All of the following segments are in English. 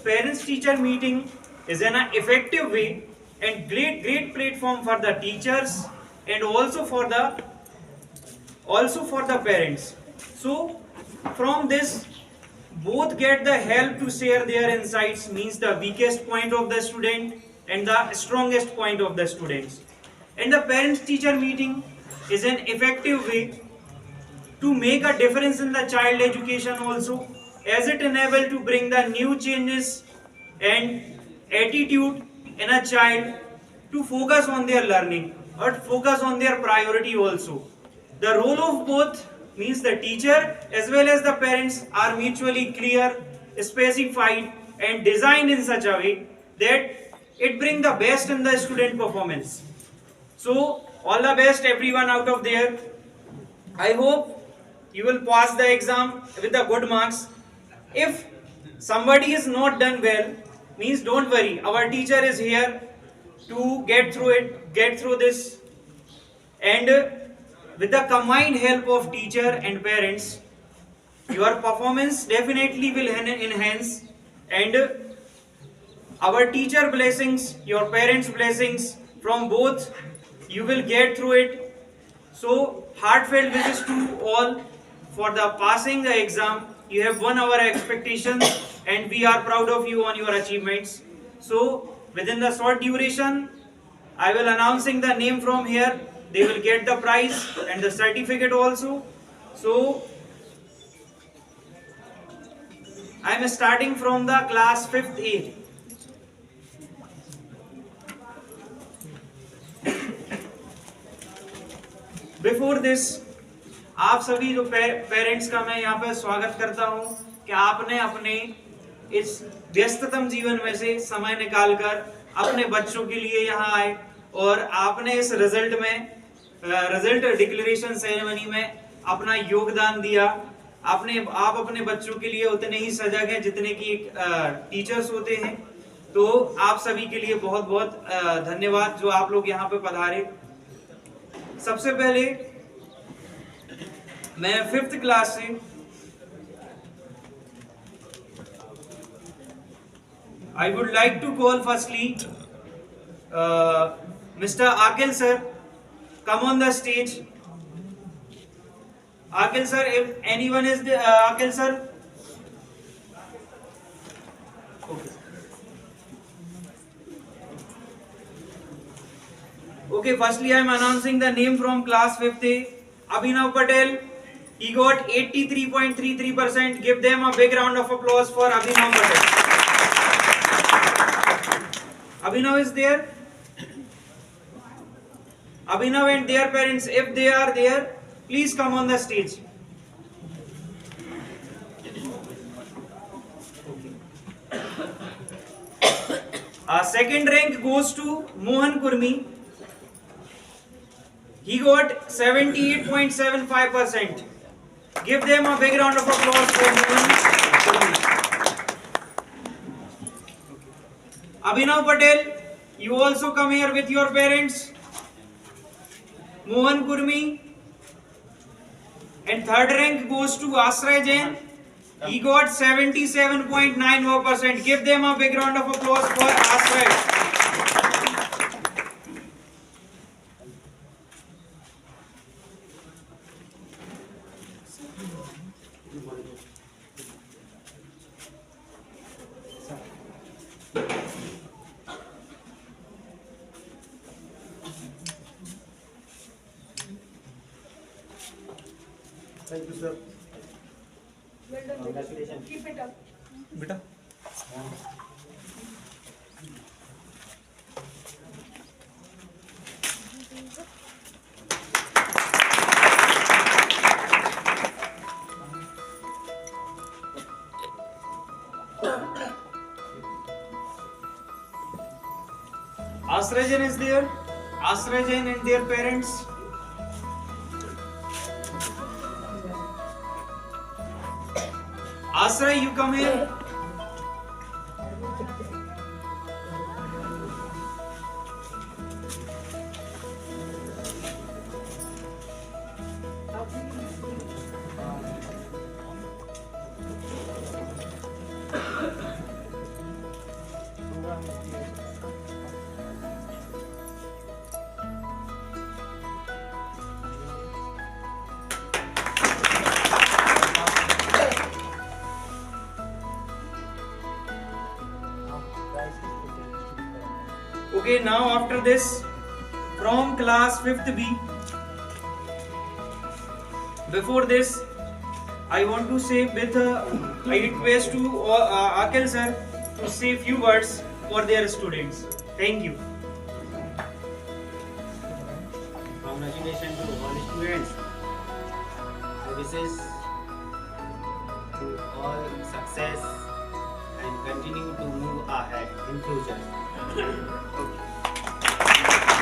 parents teacher meeting is an effective way and great platform for the teachers and also for the parents. So from this both get the help to share their insights, means the weakest point of the student and the strongest point of the students. And the parents teacher meeting is an effective way to make a difference in the child education also, as it enable to bring the new changes and attitude in a child to focus on their learning or focus on their priority also. The role of both, means the teacher as well as the parents, are mutually clear, specified and designed in such a way that it bring the best in the student performance. So all the best everyone out of there. I hope you will pass the exam with the good marks. If somebody is not done well, means don't worry, our teacher is here to get through this, and with the combined help of teacher and parents, your performance definitely will enhance, and our teacher blessings, your parents blessings, from both you will get through it. So heartfelt wishes to all for the passing the exam. You have won our expectations and we are proud of you on your achievements. So within the short duration, I will announcing the name from here. They will get the prize and the certificate also. So I am starting from the class 5th A. Before this, आप सभी जो parents का मैं यहाँ पे स्वागत करता हूँ कि आपने अपने इस व्यस्ततम जीवन में से समय निकालकर अपने बच्चों के लिए यहाँ आए और आपने इस रिजल्ट डिक्लेरेशन सेरेमनी में अपना योगदान दिया। आप अपने बच्चों के लिए उतने ही सजग हैं जितने कि टीचर्स होते हैं। तो आप सभी के लिए बहुत बहुत धन्यवाद जो आप लोग यहाँ पे पधारे। सबसे पहले मैं 5th क्लास से I would like to call firstly Mr. Akil sir, come on the stage. Akil sir, if anyone is the Akil sir. Okay, firstly I am announcing the name from class 5th A. Abhinav Patel. He got 83.33%. Give them a big round of applause for Abhinav Patel. Abhinav is there? Abhinav and their parents, if they are there, please come on the stage. Second rank goes to Mohan Kurmi. He got 78.75%. Give them a big round of applause for Mohan Kurmi. Abhinav Patel, you also come here with your parents. Mohan Kurmi. And third rank goes to Asray Jain. He got 77.94%. Give them a big round of applause for Asray. Thank you, sir. Well done. Congratulations. Keep it up. Beta. Asray Jain is there. Asray Jain and their parents. Asray, you come here. Okay, now after this, from class 5th B, before this, I want to say with I request to Akil sir to say few words for their students. Thank you. Congratulations to all students. I wishes to all success and continue to move ahead in future.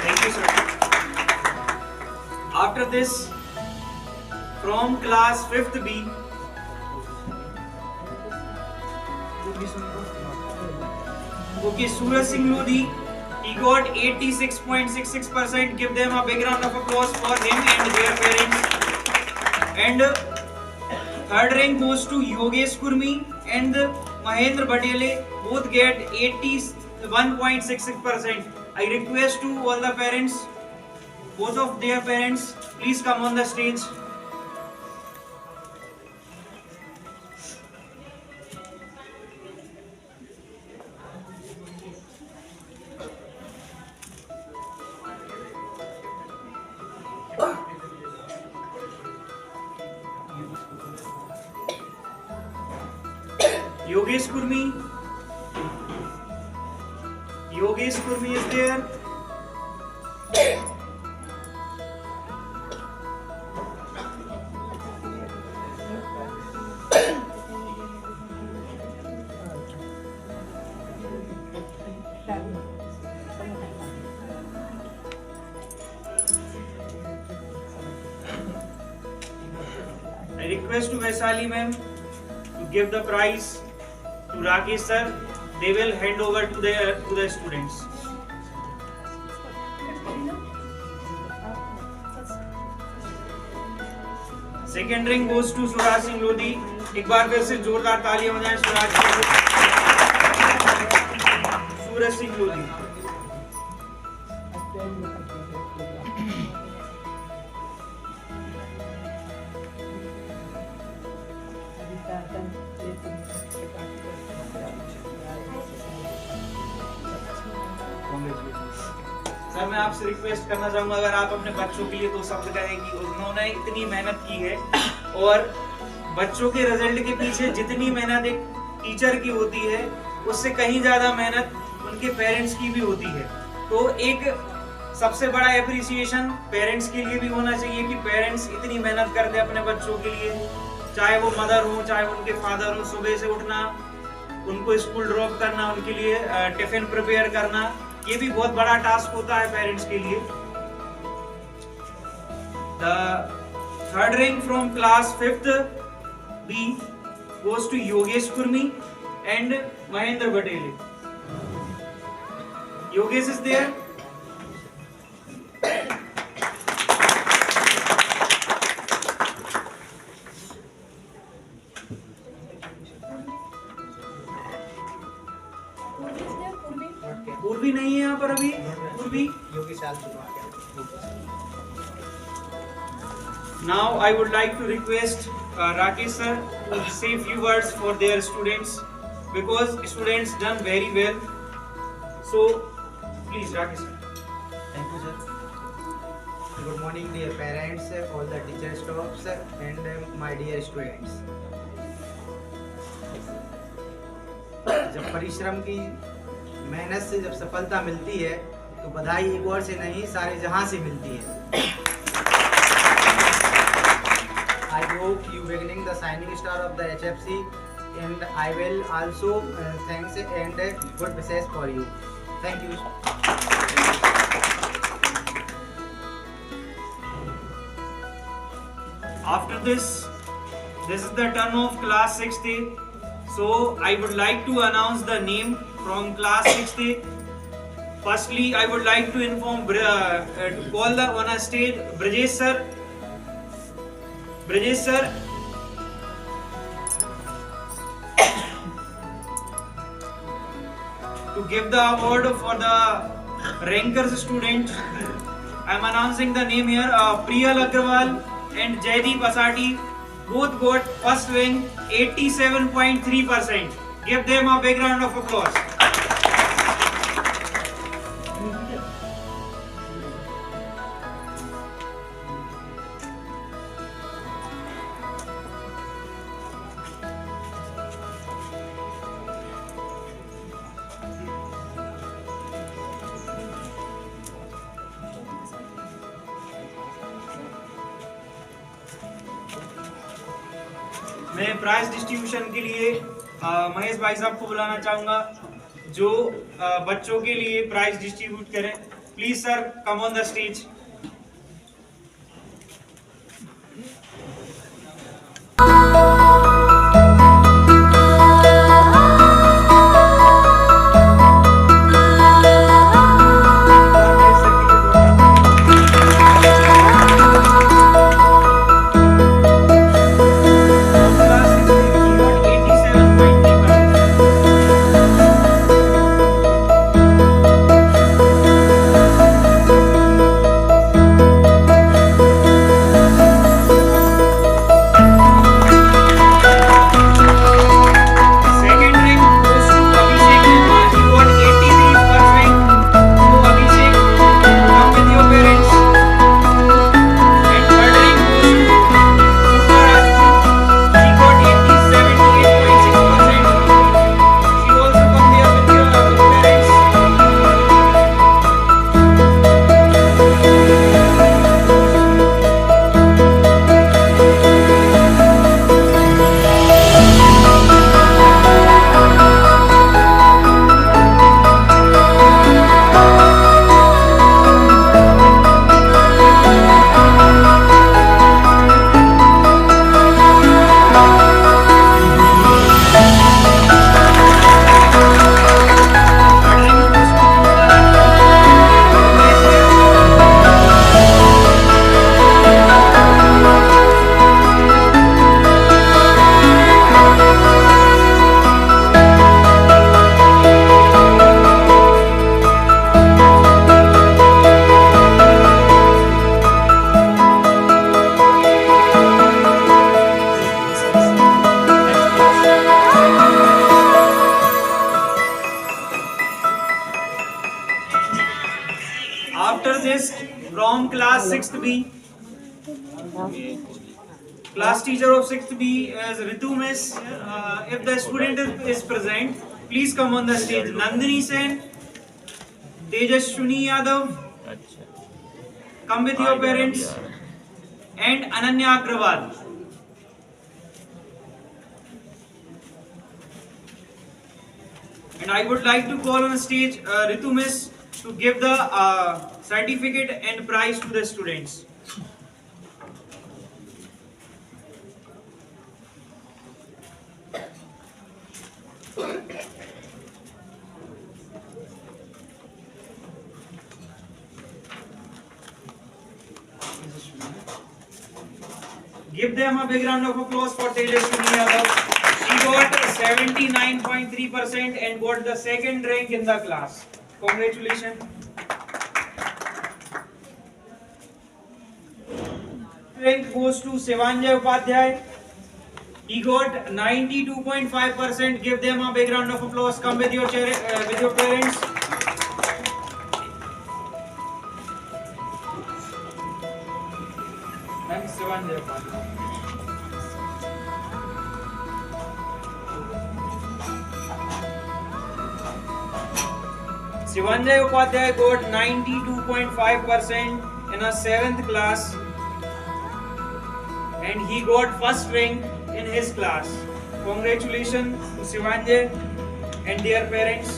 Thank you, sir. After this, from class 5th B, okay, Suraj Singh Lodi, he got 86.66%. Give them a big round of applause for him and their parents. And third rank goes to Yogesh Kurmi and Mahendra Batele, both get 81.66%. I request to all the parents, both of their parents, please come on the stage. Yogesh Kurmi is there. I request to Vaishali ma'am to give the prize to Rakesh sir. They will hand over to the students. Second ring goes to Suraj Singh Lodi. एक बार फिर से जोरदार तालियां बजाएं Suraj Singh Lodhi. Sir मैं आपसे request करना चाहूंगा, अगर आप अपने बच्चों के लिए दो शब्द कहें कि उन्होंने इतनी मेहनत की है और बच्चों के रिजल्ट के पीछे जितनी मेहनत एक टीचर की होती है उससे कहीं ज्यादा मेहनत उनके पेरेंट्स की भी होती है. तो एक सबसे बड़ा एप्रिसिएशन पेरेंट्स के लिए भी होना चाहिए कि पेरेंट्स इतनी मेहनत करते हैं अपने बच्चों के लिए, चाहे वो मदर हो चाहे उनके फादर हो. सुबह से उठना, उनको स्कूल ड्रॉप करना, उनके लिए टिफिन प्रिपेयर करना, ये भी बहुत बड़ा टास्क होता है पेरेंट्स के लिए. The third rank from class 5th B goes to Yogesh Kurmi and Mahendra Batele. Yogesh is there. पूर्वी नहीं है यहाँ पर अभी. पूर्वी Now I would like to request Rakesh sir to say few words for their students because students done very well. So please Rakesh sir. Thank you, sir. Good morning, dear parents, all the teacher staffs, and my dear students. जब परिश्रम की मेहनत से जब सफलता मिलती है तो बधाई एक और से नहीं सारे जहां से मिलती है. I hope you beginning the shining star of the HFC, and I will also thanks and good wishes for you. Thank you. After this is the turn of class 6th A. So I would like to announce the name from class 6th A. Firstly, I would like to inform to call the on a stage Brajesh sir. Brajesh sir. To give the award for the rankers student, I am announcing the name here. Priyal Agrawal and Jaideep Asati both got first rank 87.3%. Give them a big round of applause. मैं prize distribution के लिए महेश भाई साहब को बुलाना चाहूंगा, जो बच्चों के लिए प्राइज डिस्ट्रीब्यूट करें। Please sir, come on the stage. After this, from class 6th B, class teacher of 6th B is Ritu Miss. If the student is present, please come on the stage. Nandini Sen, Tejaswini Yadav, come with your parents, and Ananya Agrawal. And I would like to call on stage Ritu Miss to give the certificate and prize to the students. Give them a big round of applause for Tejaswini Yadav. She got 79.3% and got the second rank in the class. Congratulations. Rank goes to Shivanjay Upadhyay. He got 92.5%. Give them a big round of applause. Come with your parents. Thanks, Shivanjay Upadhyay. Shivanjay Upadhyay got 92.5% in a 7th class and he got first rank in his class. Congratulations to Shivanjay and their parents.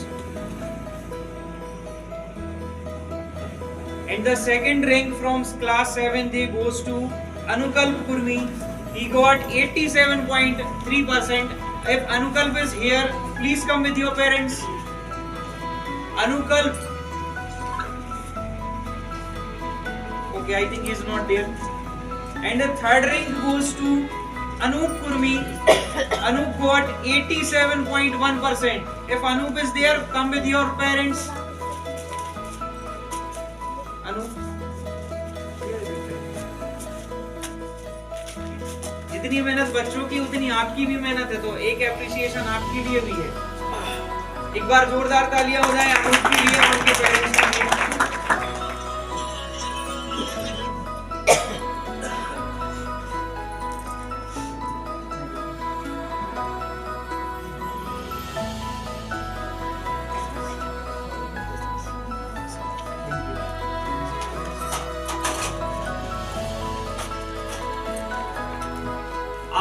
And the second rank from class 7th goes to Anukalp Kurmi. He got 87.3%. If Anukalp is here, please come with your parents. Anukalp. Okay, I think he is not there. And the third rank goes to Anup Kurmi. Anup got 87.1%. If Anup is there, come with your parents. Anup. जितनी मेहनत बच्चों की उतनी आपकी भी मेहनत है, तो एक एप्रिसिएशन आपके लिए भी है। एक बार जोरदार तालियां हो जाए अनूप के लिए और उनके पेरेंट्स के लिए।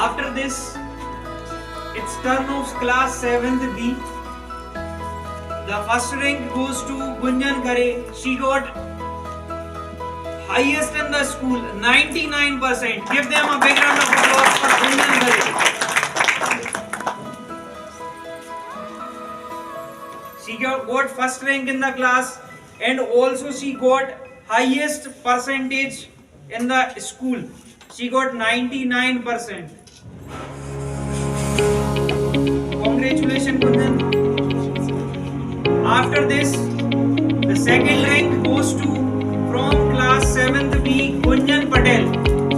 After this, turn of class 7th B. The first rank goes to Gunjan Khare. She got highest in the school, 99%. Give them a big round of applause for Gunjan Khare. She got first rank in the class, and also she got highest percentage in the school. She got 99%. Congratulations, Gunjan. After this, the second rank goes to from class 7th B, Gunjan Patel.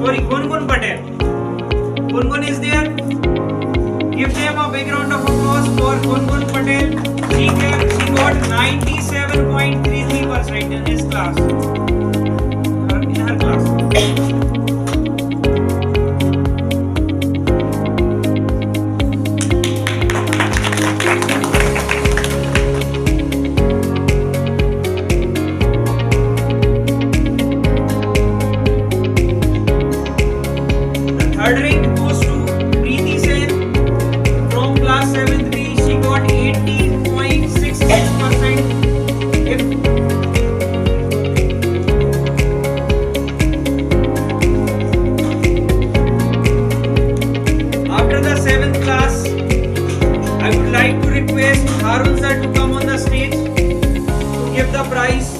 Sorry, Gungun Patel. Gungun is there. Give them a big round of applause for Gungun Patel. She got 97.33% in his class. In her class. Third rank goes to Preeti Sen from class 7th B. She got 80.66%. After the 7th class, I would like to request Harun sir to come on the stage to give the prize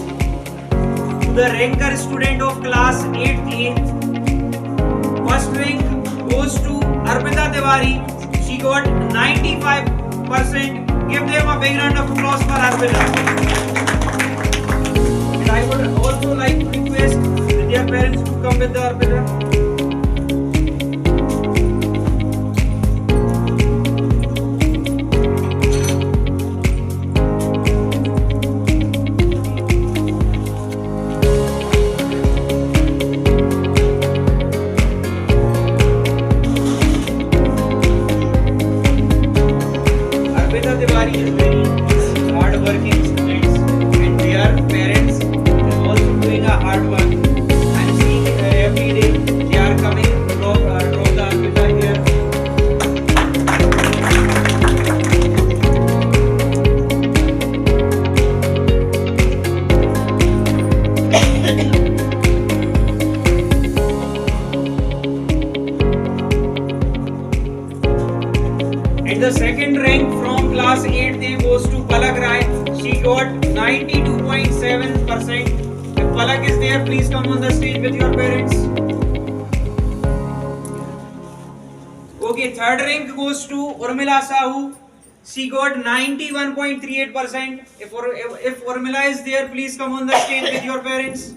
to the ranker student of class 8A. First rank goes to Arpita Tiwari. She got 95%. Give them a big round of applause for Arpita. And I would also like to request their parents to come with the Arpita. Arpita Tiwari is very hard-working students, and their parents are also doing a hard work. I'm seeing every day they are coming to drop the Arpita here. And the second rank from class 8A goes to Palak Rai. She got 92.7%. If Palak is there, please come on the stage with your parents. Okay, third rank goes to Urmila Sahu. She got 91.38%. If Urmila is there, please come on the stage with your parents.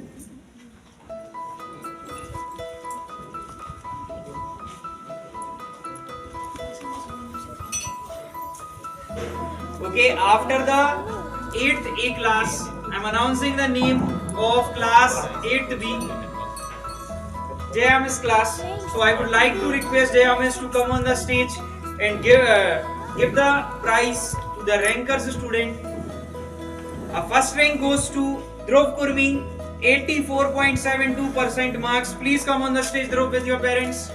Okay, after the 8th A class, I am announcing the name of class 8th B, JMS class. So I would like to request JMS to come on the stage and give the prize to the rankers student. First rank goes to Dhruv Kurmi, 84.72% marks. Please come on the stage, Dhruv, with your parents.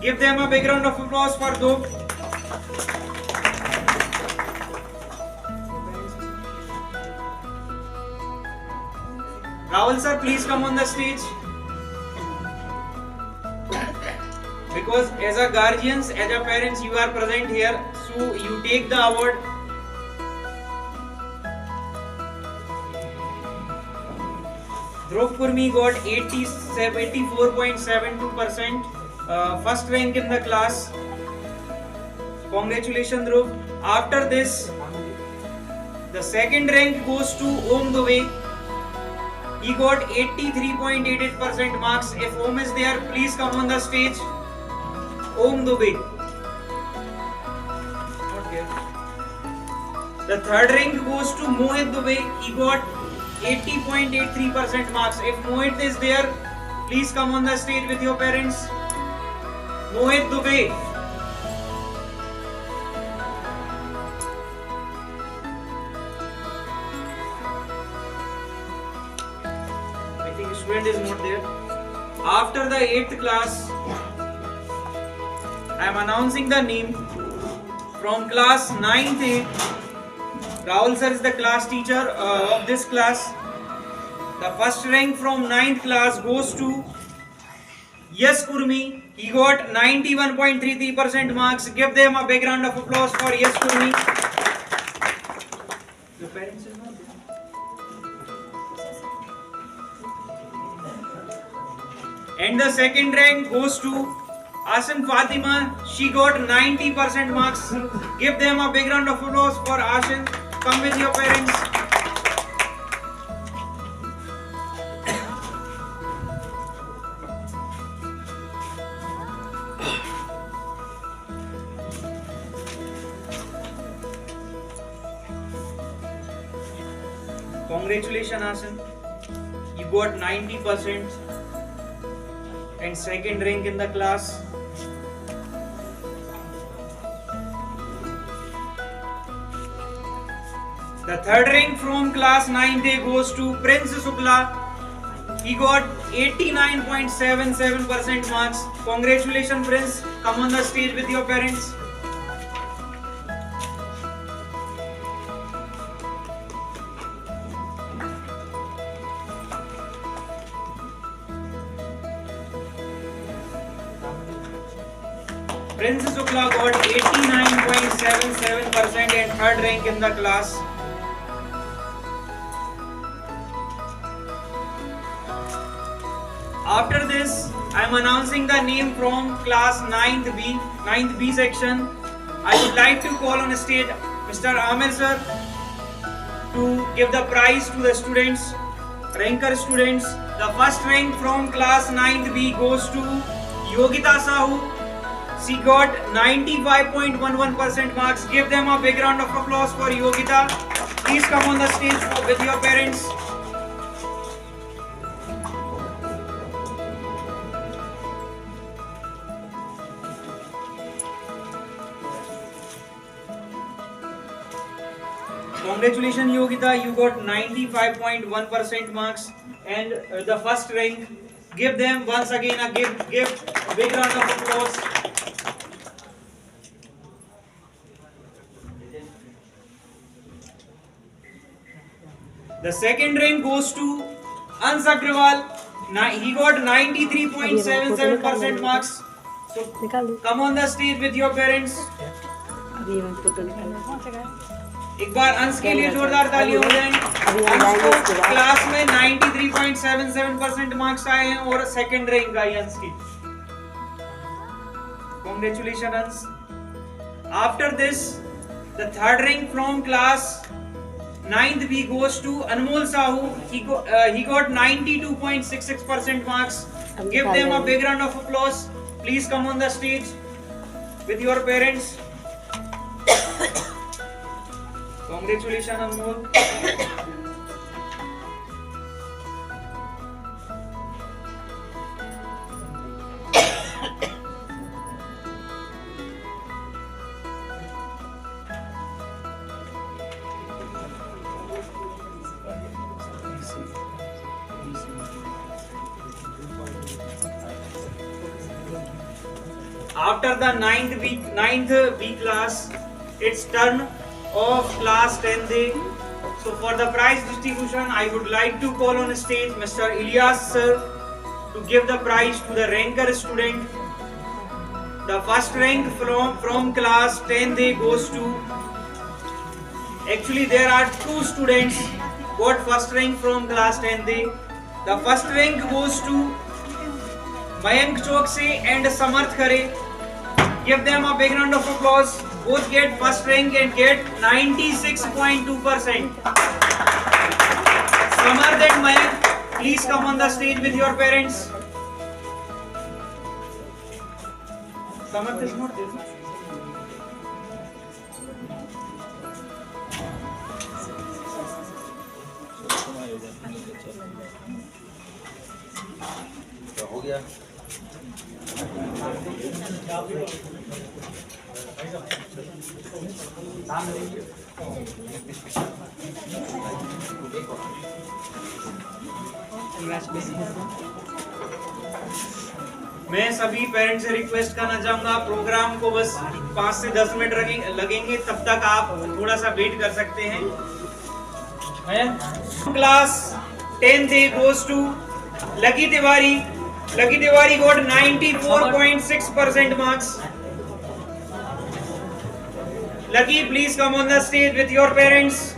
Give them a big round of applause for Dhruv. Rahul sir, please come on the stage. Because as a guardians, as a parents, you are present here, so you take the award. Dhruv Kurmi got 84.72%, first rank in the class. Congratulations, Dhruv. After this, the second rank goes to Om Dubey. He got 83.88% marks. If Om is there, please come on the stage. Om Dubey. Okay. The third rank goes to Mohit Dubey. He got 80.83% marks. If Mohit is there, please come on the stage with your parents. Mohit Dubey. I think student is not there. After the 8th class, I am announcing the name from class 9th A. Rahul sir is the class teacher of this class. The first rank from 9th class goes to Yes Kurmi. He got 91.33% marks. Give them a big round of applause for Yes Kurmi. Your parents is not there. And the second rank goes to Ashan Fatima. She got 90% marks. Give them a big round of applause for Ashan. Come with your parents. Congratulations, Ashan. You got 90% and second rank in the class. The third rank from class 9th A goes to Prince Sukla. He got 89.77% marks. Congratulations, Prince. Come on the stage with your parents. Prince Sukla got 89.77% and third rank in the class. After this, I am announcing the name from class 9th B section. I would like to call on stage Mr. Amir sir to give the prize to the students, ranker students. The first rank from class 9th B goes to Yogita Sahu. She got 95.11% marks. Give them a big round of applause for Yogita. Please come on the stage with your parents. Congratulations, Yogita. You got 95.1% marks and the first rank. Give them once again a gift. Big round of applause. The second rank goes to Ans Agrawal. He got 93.77% marks. So come on the stage with your parents. एक बार अंश के लिए जोरदार तालियां हो जाएं। अंश को क्लास में 93.77% मार्क्स आए हैं और सेकंड रैंक आई अंश की। Congratulations अंश। After this, the third rank from class 9th B goes to Anmol Sahu. He got 92.66% marks. Give them a big round of applause. Please come on the stage with your parents. Congratulations, Anmol. After the ninth B class, it's turn of class 10th A. So for the prize distribution, I would like to call on stage Mr. Ilyas sir to give the prize to the ranker student. The first rank from class 10th A goes to, actually there are two students got first rank from class 10th A. The first rank goes to Mayank Chokse and Samarth Khare. Give them a big round of applause. Both get first rank and get 96.2%. Samarth and Mayank, please come on the stage with your parents. Samarth is not there. हो गया। मैं सभी parents से request करना चाहूंगा, programme को बस 5 से 10 मिनट लगेंगे, तब तक आप थोड़ा सा वेट कर सकते हैं। Class 10th A goes to Lucky Tiwari. Lucky Tiwari got 94.6% marks. Lucky, please come on the stage with your parents.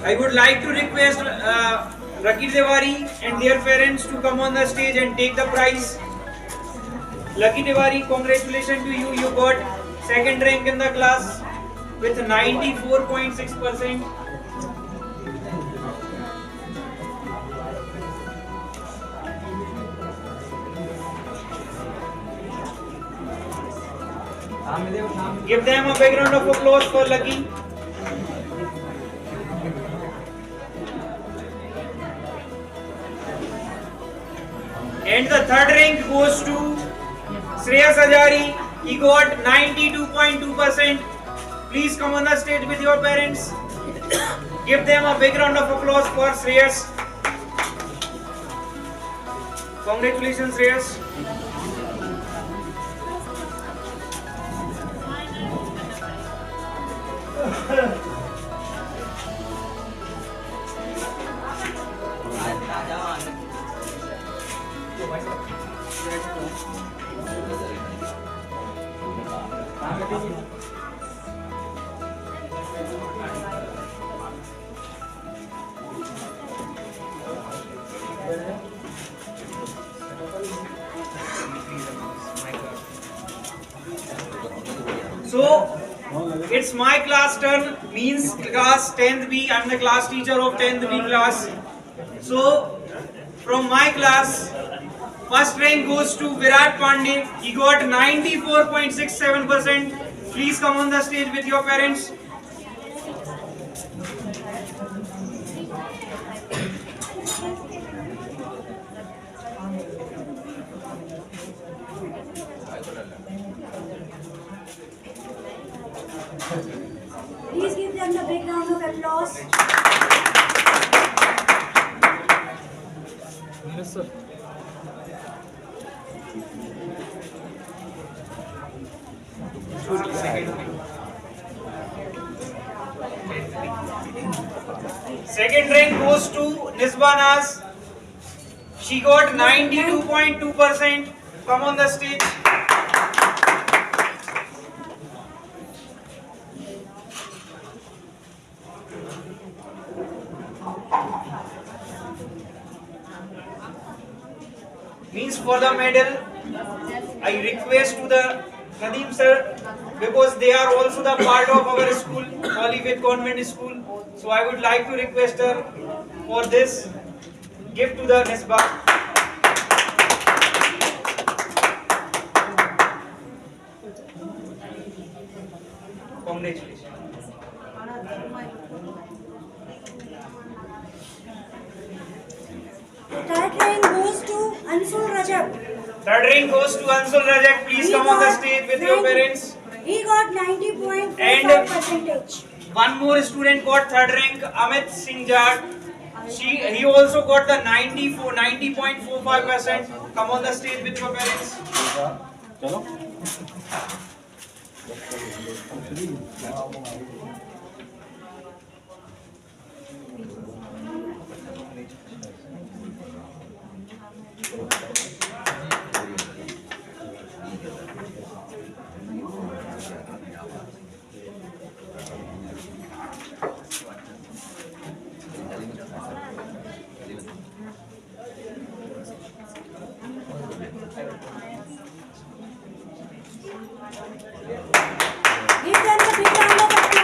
I would like to request Lucky Tiwari and their parents to come on the stage and take the prize. Lucky Tiwari, congratulations to you. You got second rank in the class with 94.6%. Give them a big round of applause for Lucky. And the third rank goes to Shreyas Ajari. He got 92.2%. Please come on the stage with your parents. Give them a big round of applause for Shreyas. Congratulations, Shreyas. So it's my class turn, means class 10th B. I'm the class teacher of 10th B class. So from my class, first rank goes to Virat Pandey. He got 94.67%. Please come on the stage with your parents. Please give them a big round of applause. Yes, sir. Second rank goes to Nisba Naz. She got 92.2%. Come on the stage. Means for the medal, I request to the Nadeem sir, because they are also the part of our school, Olivet Convent School. So I would like to request her for this gift to the Nisba. Congratulations. Third rank goes to Ansul Rajab. Third rank goes to Ansul Rajak. Please come on the stage with your parents. He got 90.45%. One more student got third rank, Amit Singh Jat. He also got the 90.45%. Come on the stage with your parents. Give them a big round of applause.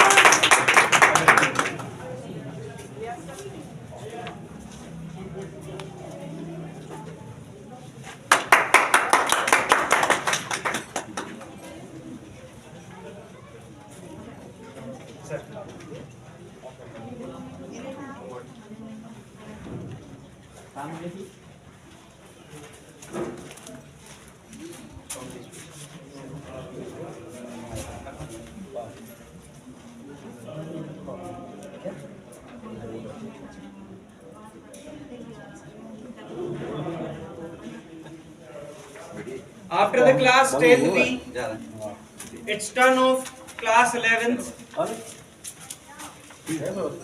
After the class 10th B, it's turn of class 11th.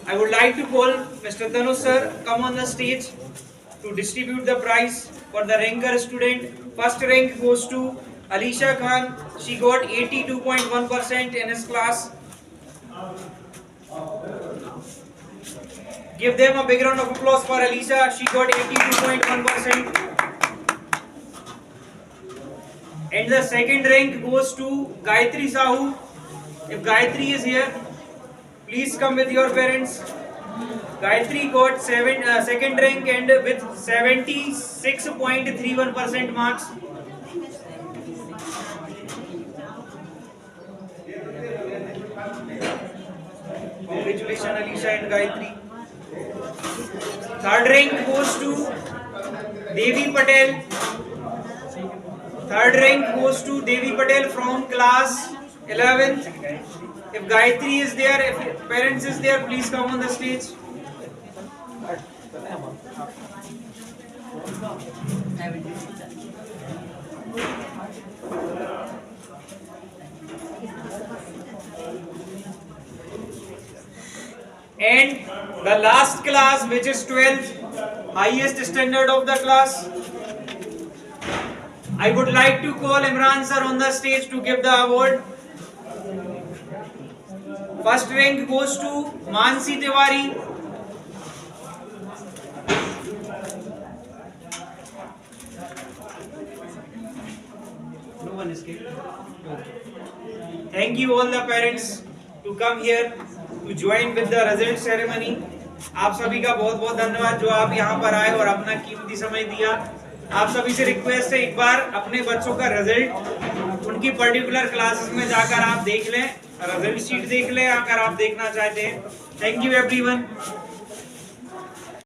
I would like to call Mr. Tanuj sir come on the stage to distribute the prize for the ranker student. First rank goes to Alisha Khan. She got 82.1% in his class. Give them a big round of applause for Alisha. She got 82.1%. And the second rank goes to Gayatri Sahu. If Gayatri is here, please come with your parents. Gayatri got second rank and with 76.31% marks. Congratulations, Alisha and Gayatri. Third rank goes to Devi Patel. Third rank goes to Devi Patel from class 11th. If Gayatri is there, if parents is there, please come on the stage. And the last class, which is 12th, highest standard of the class, I would like to call Imran sir on the stage to give the award. First rank goes to Mansi Tiwari. No one escaped. Okay. Thank you all the parents to come here to join with the result ceremony. आप सभी का बहुत बहुत धन्यवाद जो आप यहाँ पर आए और अपना कीमती समय दिया. आप सभी से रिक्वेस्ट है एक बार अपने बच्चों का रिजल्ट उनकी पर्टिकुलर क्लासेस में जाकर आप देख लें, रिजल्ट शीट देख लें अगर आप देखना चाहते हैं. Thank you everyone.